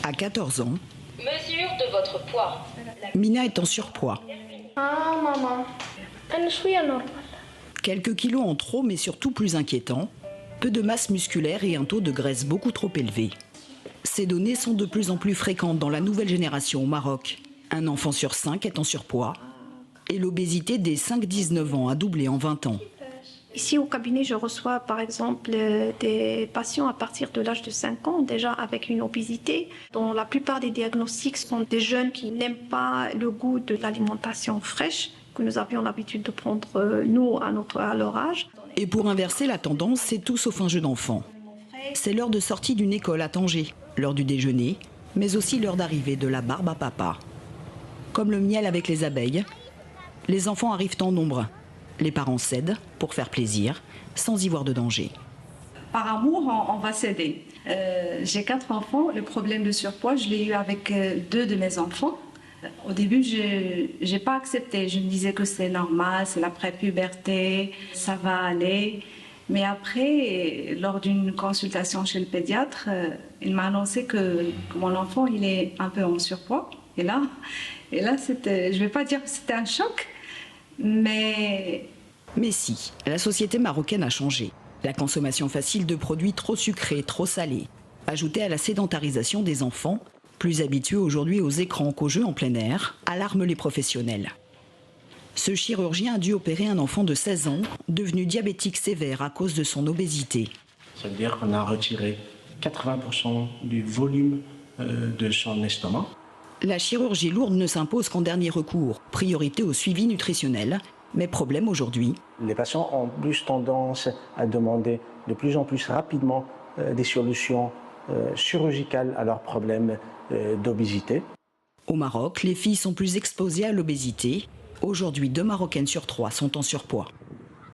À 14 ans, Mesure de votre poids. Mina est en surpoids. Ah, maman. أنا شوية normal. Quelques kilos en trop, mais surtout plus inquiétant, peu de masse musculaire et un taux de graisse beaucoup trop élevé. Ces données sont de plus en plus fréquentes dans la nouvelle génération au Maroc. Un enfant sur 5 est en surpoids et l'obésité des 5-19 ans a doublé en 20 ans. Ici au cabinet, je reçois par exemple des patients à partir de l'âge de 5 ans, déjà avec une obésité, dont la plupart des diagnostics sont des jeunes qui n'aiment pas le goût de l'alimentation fraîche que nous avions l'habitude de prendre, nous, à leur âge. Et pour inverser la tendance, c'est tout sauf un jeu d'enfant. C'est l'heure de sortie d'une école à Tanger, l'heure du déjeuner, mais aussi l'heure d'arrivée de la barbe à papa. Comme le miel avec les abeilles, les enfants arrivent en nombre. Les parents cèdent pour faire plaisir, sans y voir de danger. Par amour, on va céder. J'ai 4 enfants. Le problème de surpoids, je l'ai eu avec 2 de mes enfants. Au début, je n'ai pas accepté. Je me disais que c'est normal, c'est la prépuberté, ça va aller. Mais après, lors d'une consultation chez le pédiatre, il m'a annoncé que mon enfant il est un peu en surpoids. Et là je ne vais pas dire que c'était un choc, mais si, la société marocaine a changé. La consommation facile de produits trop sucrés, trop salés, ajoutée à la sédentarisation des enfants, plus habitués aujourd'hui aux écrans qu'aux jeux en plein air, alarme les professionnels. Ce chirurgien a dû opérer un enfant de 16 ans, devenu diabétique sévère à cause de son obésité. Ça veut dire qu'on a retiré 80% du volume de son estomac. La chirurgie lourde ne s'impose qu'en dernier recours, priorité au suivi nutritionnel. Mais problème aujourd'hui. Les patients ont plus tendance à demander de plus en plus rapidement des solutions chirurgicales à leurs problèmes d'obésité. Au Maroc, les filles sont plus exposées à l'obésité. Aujourd'hui, 2 Marocaines sur 3 sont en surpoids.